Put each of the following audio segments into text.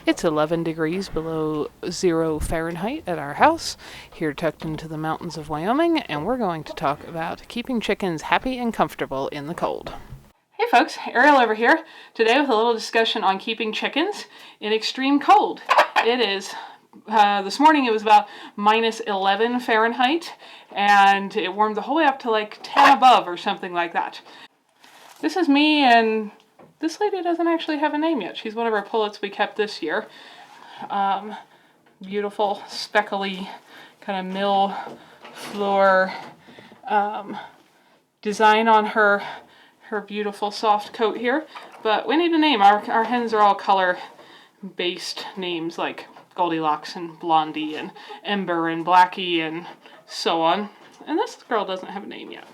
It's 11 degrees below 0 Fahrenheit at our house, here tucked into the mountains of Wyoming, and we're going to talk about keeping chickens happy and comfortable in the cold. Hey folks, Ariel over here, today with a little discussion on keeping chickens in extreme cold. It is, this morning it was about minus 11 Fahrenheit, and it warmed the whole way up to like 10 above or something like that. This is me, and this lady doesn't actually have a name yet. She's one of our pullets we kept this year. Beautiful, speckly, kind of mill floor design on her beautiful soft coat here. But we need a name. Our hens are all color-based names like Goldilocks and Blondie and Ember and Blackie and so on. And this girl doesn't have a name yet.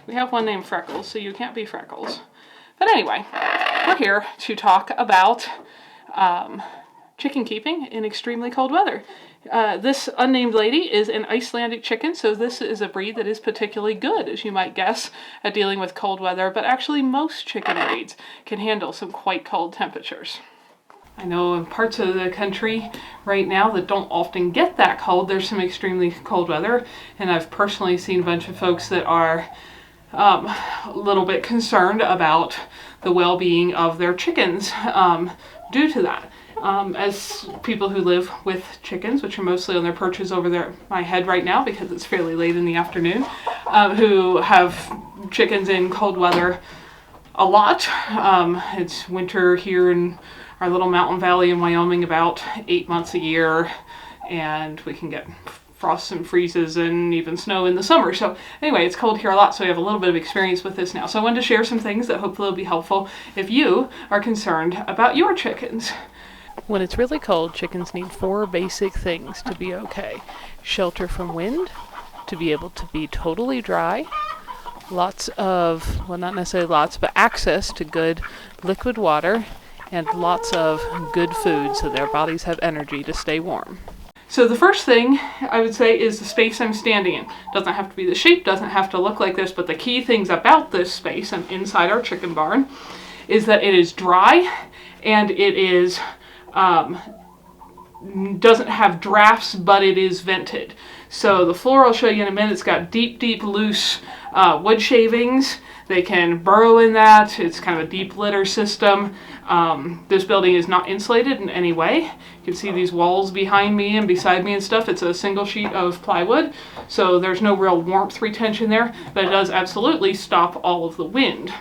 We have one named Freckles, so you can't be Freckles. But anyway, we're here to talk about chicken keeping in extremely cold weather. This unnamed lady is an Icelandic chicken, so this is a breed that is particularly good, as you might guess, at dealing with cold weather, but actually most chicken breeds can handle some quite cold temperatures. I know in parts of the country right now that don't often get that cold, there's some extremely cold weather, and I've personally seen a bunch of folks that are a little bit concerned about the well-being of their chickens due to that. As people who live with chickens, which are mostly on their perches over my head right now because it's fairly late in the afternoon, who have chickens in cold weather a lot. It's winter here in our little mountain valley in Wyoming about 8 months a year, and we can get frosts and freezes and even snow in the summer. So anyway, it's cold here a lot, so we have a little bit of experience with this now. So I wanted to share some things that hopefully will be helpful if you are concerned about your chickens. When it's really cold, chickens need 4 basic things to be okay. Shelter from wind, to be able to be totally dry, lots of, well, not necessarily lots, but access to good liquid water, and lots of good food so their bodies have energy to stay warm. So the first thing I would say is the space I'm standing in. Doesn't have to be the shape, doesn't have to look like this, but the key things about this space, I'm inside our chicken barn, is that it is dry and it is doesn't have drafts, but it is vented. So the floor I'll show you in a minute, it's got deep, loose wood shavings. They can burrow in that. It's kind of a deep litter system. This building is not insulated in any way. You can see these walls behind me and beside me and stuff. It's a single sheet of plywood, so there's no real warmth retention there, but it does absolutely stop all of the wind.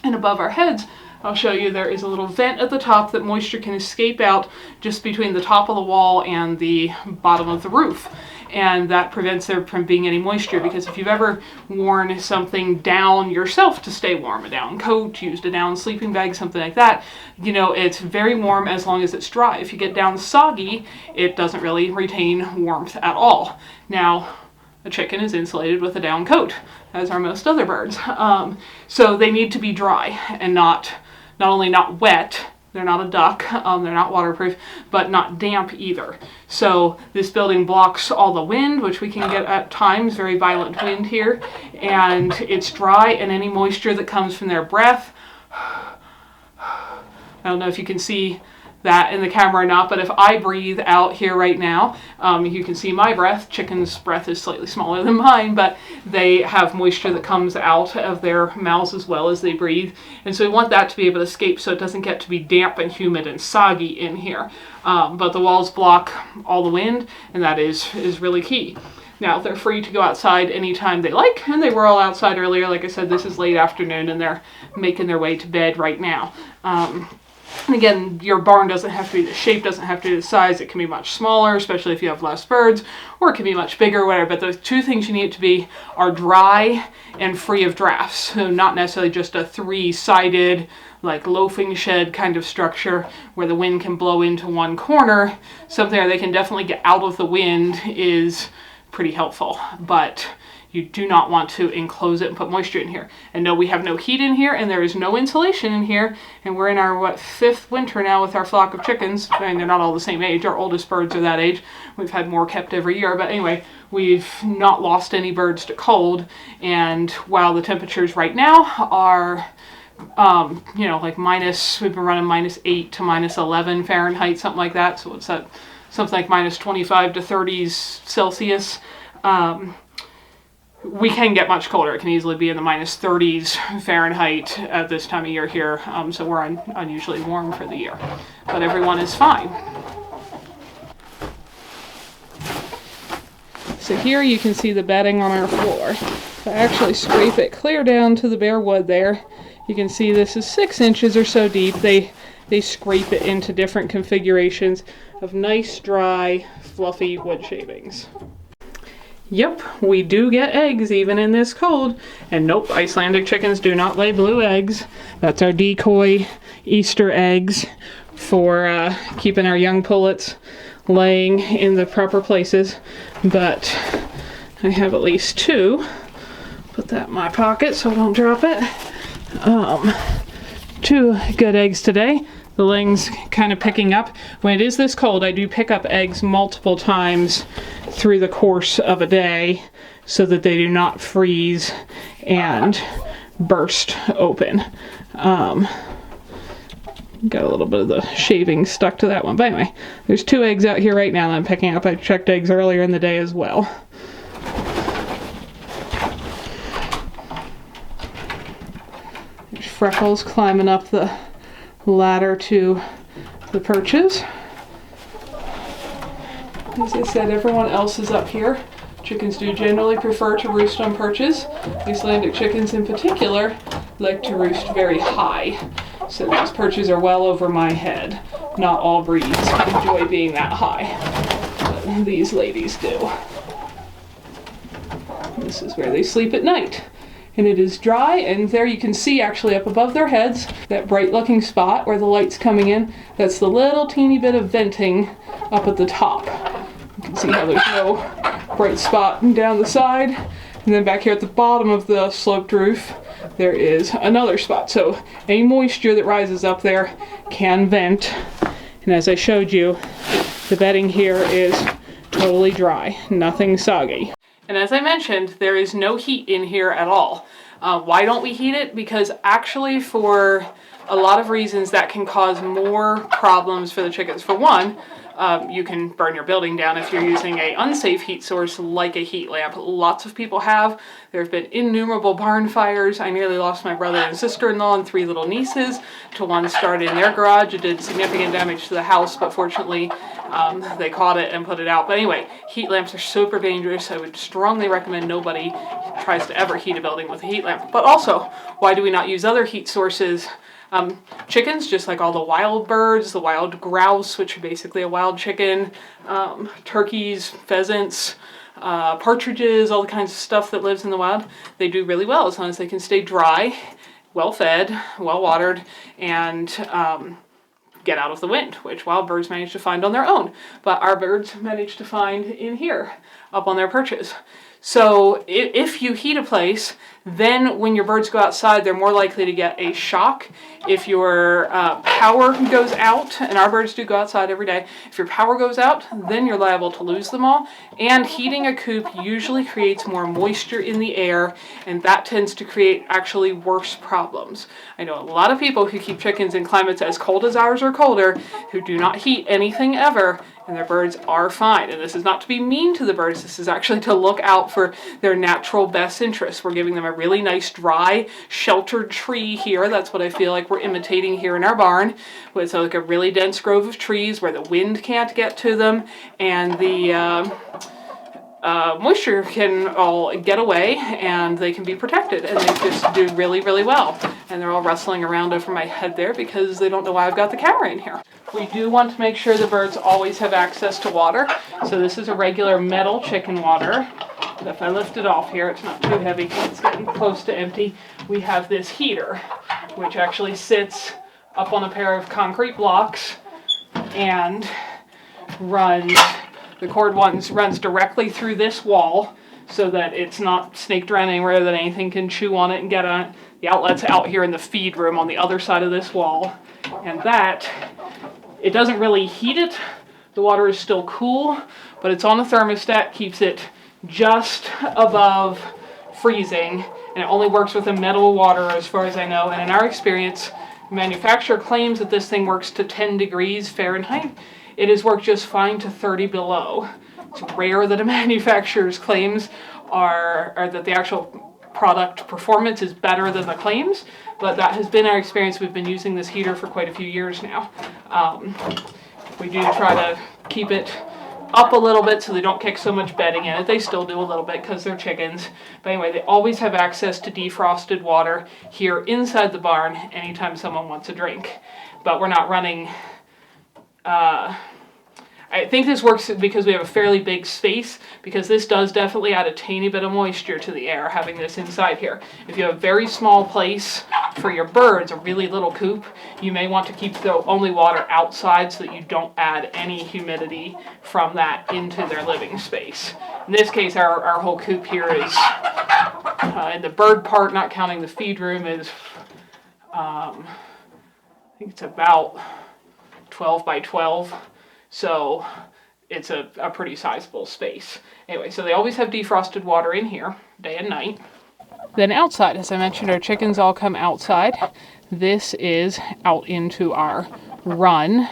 And above our heads, I'll show you there is a little vent at the top that moisture can escape out just between the top of the wall and the bottom of the roof. And that prevents there from being any moisture, because if you've ever worn something down yourself to stay warm, a down coat, used a down sleeping bag, something like that, you know, it's very warm as long as it's dry. If you get down soggy, it doesn't really retain warmth at all. Now, a chicken is insulated with a down coat, as are most other birds. So they need to be dry and not only not wet, they're not a duck, they're not waterproof, but not damp either. So this building blocks all the wind, which we can get at times, very violent wind here, and it's dry, and any moisture that comes from their breath, I don't know if you can see that in the camera or not, but if I breathe out here right now, you can see my breath. Chicken's breath is slightly smaller than mine, but they have moisture that comes out of their mouths as well as they breathe. And so we want that to be able to escape so it doesn't get to be damp and humid and soggy in here. But the walls block all the wind, and that is really key. Now, they're free to go outside anytime they like, and they were all outside earlier. Like I said, this is late afternoon, and they're making their way to bed right now. And again, your barn doesn't have to be the shape, doesn't have to be the size. It can be much smaller, especially if you have less birds, or it can be much bigger, whatever. But the 2 things you need it to be are dry and free of drafts. So not necessarily just a 3-sided, like loafing shed kind of structure where the wind can blow into one corner. Something where they can definitely get out of the wind is pretty helpful. But you do not want to enclose it and put moisture in here. And no, we have no heat in here, and there is no insulation in here. And we're in our, 5th winter now with our flock of chickens. I mean, they're not all the same age. Our oldest birds are that age. We've had more kept every year. But anyway, we've not lost any birds to cold. And while the temperatures right now are you know, like we've been running -8 to -11 Fahrenheit, something like that. So it's that something like -25 to 30s Celsius. We can get much colder. It can easily be in the -30s Fahrenheit at this time of year here. So we're unusually warm for the year, but everyone is fine. So here you can see the bedding on our floor. If I actually scrape it clear down to the bare wood there, you can see this is 6 inches or so deep. They scrape it into different configurations of nice, dry, fluffy wood shavings. Yep, we do get eggs even in this cold. And nope, Icelandic chickens do not lay blue eggs. That's our decoy Easter eggs for keeping our young pullets laying in the proper places. But I have at least 2. Put that in my pocket so I don't drop it. 2 good eggs today. The laying's kind of picking up. When it is this cold, I do pick up eggs multiple times through the course of a day so that they do not freeze and burst open. Got a little bit of the shaving stuck to that one. But anyway, there's 2 eggs out here right now that I'm picking up. I checked eggs earlier in the day as well. There's Freckles climbing up the ladder to the perches. As I said, everyone else is up here. Chickens do generally prefer to roost on perches. Icelandic chickens in particular like to roost very high. So those perches are well over my head. Not all breeds enjoy being that high, but these ladies do. This is where they sleep at night. And it is dry, and there you can see actually up above their heads, that bright looking spot where the light's coming in. That's the little teeny bit of venting up at the top. You can see how there's no bright spot down the side. And then back here at the bottom of the sloped roof, there is another spot. So any moisture that rises up there can vent. And as I showed you, the bedding here is totally dry, nothing soggy. And as I mentioned, there is no heat in here at all. Why don't we heat it? Because actually for a lot of reasons that can cause more problems for the chickens. For one, you can burn your building down if you're using an unsafe heat source like a heat lamp. Lots of people have. There have been innumerable barn fires. I nearly lost my brother and sister-in-law and 3 little nieces to one started in their garage. It did significant damage to the house, but fortunately they caught it and put it out. But anyway, heat lamps are super dangerous. I would strongly recommend nobody tries to ever heat a building with a heat lamp. But also, why do we not use other heat sources? Chickens, just like all the wild birds, the wild grouse, which are basically a wild chicken, turkeys, pheasants, partridges, all the kinds of stuff that lives in the wild, they do really well as long as they can stay dry, well fed, well watered, and get out of the wind, which wild birds manage to find on their own, but our birds manage to find in here, up on their perches. So if you heat a place, then when your birds go outside, they're more likely to get a shock. If your power goes out, and our birds do go outside every day, if your power goes out, then you're liable to lose them all. And heating a coop usually creates more moisture in the air, and that tends to create actually worse problems. I know a lot of people who keep chickens in climates as cold as ours or colder, who do not heat anything ever, and their birds are fine. And this is not to be mean to the birds, this is actually to look out for their natural best interests. We're giving them a really nice dry sheltered tree here. That's what I feel like we're imitating here in our barn, with like a really dense grove of trees where the wind can't get to them and the moisture can all get away and they can be protected, and they just do really, really well. And they're all rustling around over my head there because they don't know why I've got the camera in here. We do want to make sure the birds always have access to water. So this is a regular metal chicken water. But if I lift it off here, it's not too heavy because it's getting close to empty. We have this heater, which actually sits up on a pair of concrete blocks and runs, the cord runs directly through this wall so that it's not snaked around anywhere that anything can chew on it and get on it. The outlet's out here in the feed room on the other side of this wall. And that, it doesn't really heat it. The water is still cool, but it's on a thermostat, keeps it just above freezing, and and it only works with a metal water as far as I know. And in our experience, the manufacturer claims that this thing works to 10 degrees Fahrenheit. It has worked just fine to 30 below. It's rare that a manufacturer's claims are that the actual product performance is better than the claims, but that has been our experience. We've been using this heater for quite a few years now. We do try to keep it up a little bit so they don't kick so much bedding in it. They still do a little bit because they're chickens. But anyway, they always have access to defrosted water here inside the barn anytime someone wants a drink. But we're not running... I think this works because we have a fairly big space, because this does definitely add a teeny bit of moisture to the air, having this inside here. If you have a very small place for your birds, a really little coop, you may want to keep the only water outside so that you don't add any humidity from that into their living space. In this case, our whole coop here is, in the bird part, not counting the feed room, is, I think it's about 12 by 12. So it's a pretty sizable space. Anyway, so they always have defrosted water in here, day and night. Then outside, as I mentioned, our chickens all come outside. This is out into our run.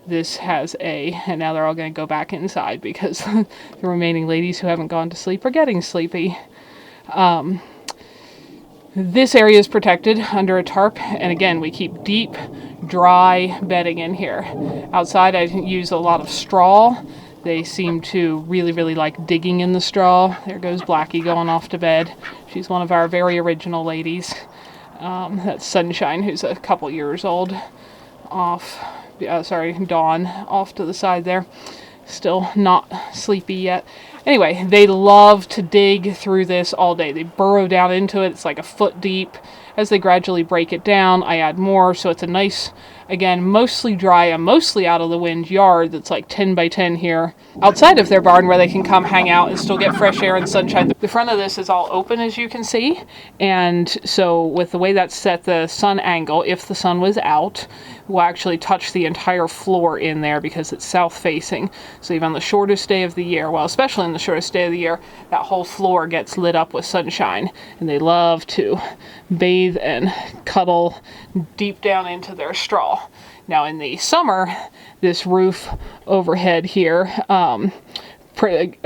This has and now they're all going to go back inside because the remaining ladies who haven't gone to sleep are getting sleepy. This area is protected under a tarp, and again, we keep deep, dry bedding in here. Outside, I use a lot of straw. They seem to really, really like digging in the straw. There goes Blackie going off to bed. She's one of our very original ladies. That's Sunshine, who's a couple years old. Dawn, off to the side there. Still not sleepy yet. Anyway, they love to dig through this all day. They burrow down into it. It's like a foot deep. As they gradually break it down, I add more, so it's a nice, again, mostly dry and mostly out of the wind yard that's like 10 by 10 here outside of their barn, where they can come hang out and still get fresh air and sunshine. The front of this is all open, as you can see, and so with the way that's set, the sun angle, if the sun was out, will actually touch the entire floor in there because it's south facing. So even on the shortest day of the year, well, especially in the shortest day of the year, that whole floor gets lit up with sunshine, and they love to bathe and cuddle deep down into their straw. Now in the summer, this roof overhead here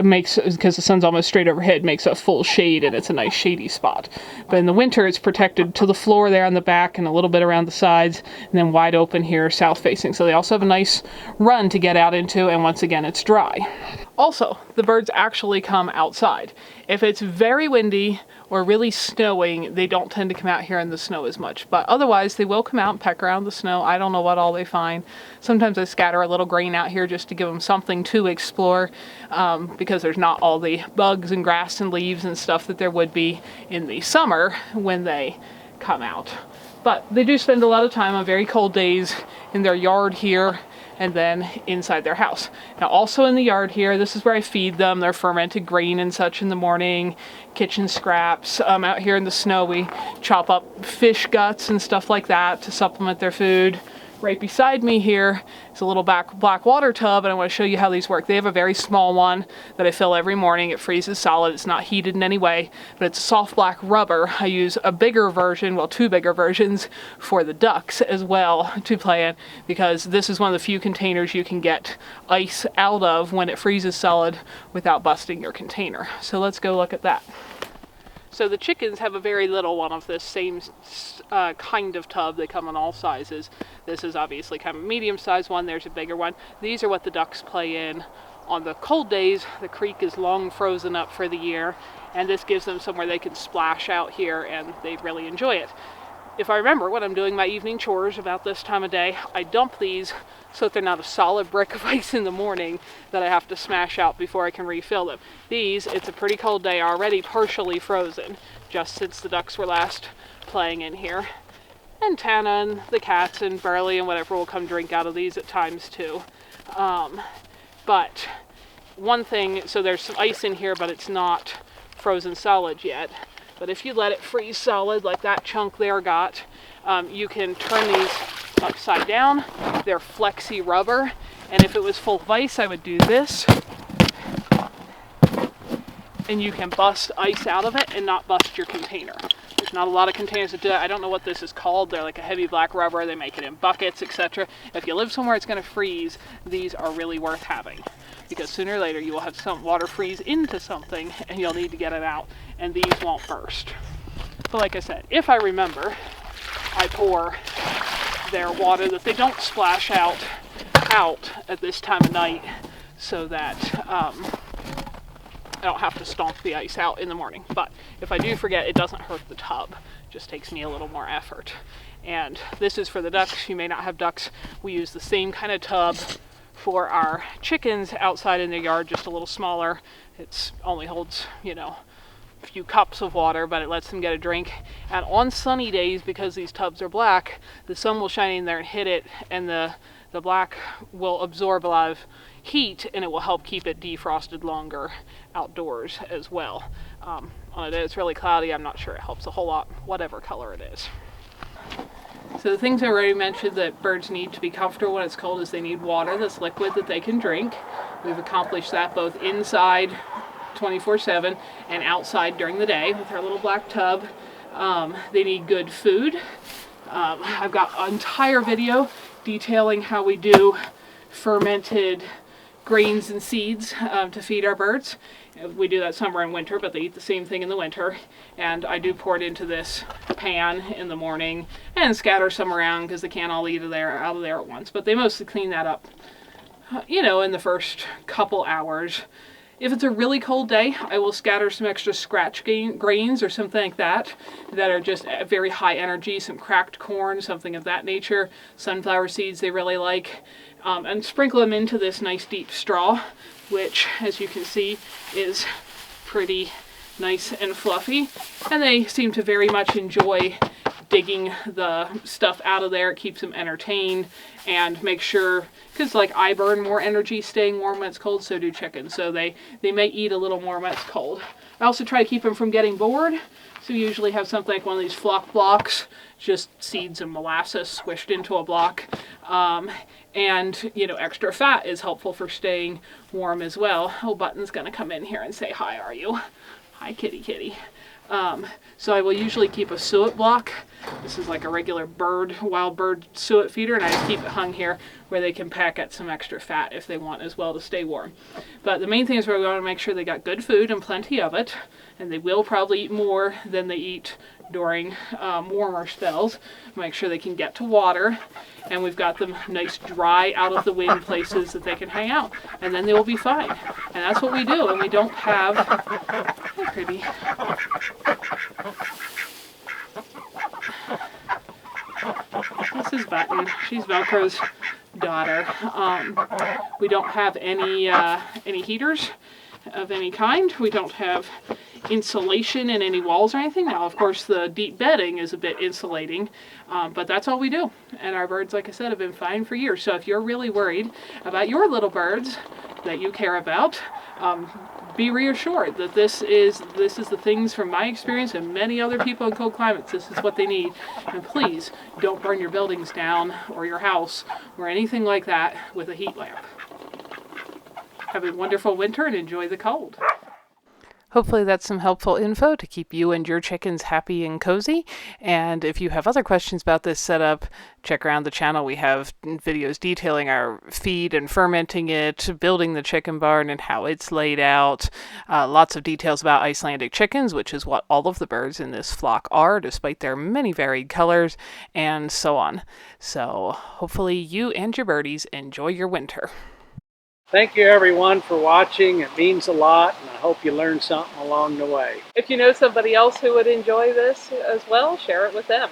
makes, because the sun's almost straight overhead, makes a full shade, and it's a nice shady spot. But in the winter, it's protected to the floor there on the back and a little bit around the sides, and then wide open here, south facing. So they also have a nice run to get out into, and once again, it's dry. Also, the birds actually come outside. If it's very windy or really snowing, they don't tend to come out here in the snow as much. But otherwise, they will come out and peck around the snow. I don't know what all they find. Sometimes I scatter a little grain out here just to give them something to explore, because there's not all the bugs and grass and leaves and stuff that there would be in the summer when they come out. But they do spend a lot of time on very cold days in their yard here, and then inside their house. Now also in the yard here, this is where I feed them their fermented grain and such in the morning, kitchen scraps. Out here in the snow, we chop up fish guts and stuff like that to supplement their food. Right beside me here is a little black water tub, and I want to show you how these work. They have a very small one that I fill every morning. It freezes solid. It's not heated in any way, but it's soft black rubber. I use a bigger version, well, two bigger versions for the ducks as well to play in, because this is one of the few containers you can get ice out of when it freezes solid without busting your container. So let's go look at that. So the chickens have a very little one of this same kind of tub. They come in all sizes. This is obviously kind of a medium-sized one. There's a bigger one. These are what the ducks play in on the cold days. The creek is long frozen up for the year, and this gives them somewhere they can splash out here, and they really enjoy it. If I remember when I'm doing my evening chores about this time of day, I dump these so that they're not a solid brick of ice in the morning that I have to smash out before I can refill them. These, it's a pretty cold day, already partially frozen, just since the ducks were last playing in here. And Tana and the cats and Burley and whatever will come drink out of these at times too. But one thing, so there's some ice in here, but it's not frozen solid yet. But if you let it freeze solid like that chunk there got, you can turn these upside down. They're flexi rubber, and if it was full of ice, I would do this. And you can bust ice out of it and not bust your container. not a lot of containers that do that. I don't know what this is called. They're like a heavy black rubber. They make it in buckets, etc. If you live somewhere it's going to freeze, these are really worth having, because sooner or later you will have some water freeze into something and you'll need to get it out, and these won't burst. But like I said, if I remember, I pour their water that they don't splash out at this time of night, so that I don't have to stomp the ice out in the morning. But if I do forget, it doesn't hurt the tub. It just takes me a little more effort. And this is for the ducks. You may not have ducks. We use the same kind of tub for our chickens outside in their yard, just a little smaller. It only holds, you know, a few cups of water, but it lets them get a drink. And on sunny days, because these tubs are black, the sun will shine in there and hit it, and the black will absorb a lot of heat, and it will help keep it defrosted longer outdoors as well. On a day it's really cloudy, I'm not sure it helps a whole lot, whatever color it is. So the things I already mentioned that birds need to be comfortable when it's cold is they need water that's liquid that they can drink. We've accomplished that both inside 24/7 and outside during the day with our little black tub. They need good food. I've got an entire video detailing how we do fermented grains and seeds to feed our birds. We do that summer and winter, but they eat the same thing in the winter. And I do pour it into this pan in the morning and scatter some around because they can't all eat out of there at once. But they mostly clean that up, you know, in the first couple hours. If it's a really cold day, I will scatter some extra scratch grains or something like that are just very high energy, some cracked corn, something of that nature, sunflower seeds they really like, and sprinkle them into this nice deep straw, which, as you can see, is pretty nice and fluffy. And they seem to very much enjoy digging the stuff out of there. It keeps them entertained, and make sure, because like I burn more energy staying warm when it's cold, so do chickens. So they may eat a little more when it's cold. I also try to keep them from getting bored. So you usually have something like one of these flock blocks, just seeds and molasses squished into a block. And, you know, extra fat is helpful for staying warm as well. Oh, Button's gonna come in here and say, hi, are you? Hi, kitty kitty. So I will usually keep a suet block. This is like a regular wild bird suet feeder, and I just keep it hung here where they can pack at some extra fat if they want as well to stay warm. But the main thing is we want to make sure they got good food and plenty of it, and they will probably eat more than they eat during warmer spells. Make sure they can get to water, and we've got them nice dry out of the wind places that they can hang out, and then they will be fine. And that's what we do, and we don't have... Hi, pretty. This is Button. She's Velcro's daughter. We don't have any heaters of any kind. We don't have insulation in any walls or anything. Now, of course, the deep bedding is a bit insulating, but that's all we do. And our birds, like I said, have been fine for years. So if you're really worried about your little birds that you care about, be reassured that this is the things from my experience and many other people in cold climates. This is what they need. And please don't burn your buildings down or your house or anything like that with a heat lamp. Have a wonderful winter and enjoy the cold. Hopefully that's some helpful info to keep you and your chickens happy and cozy. And if you have other questions about this setup, check around the channel. We have videos detailing our feed and fermenting it, building the chicken barn and how it's laid out. Lots of details about Icelandic chickens, which is what all of the birds in this flock are, despite their many varied colors, and so on. So hopefully you and your birdies enjoy your winter. Thank you everyone for watching. It means a lot, and I hope you learned something along the way. If you know somebody else who would enjoy this as well, share it with them.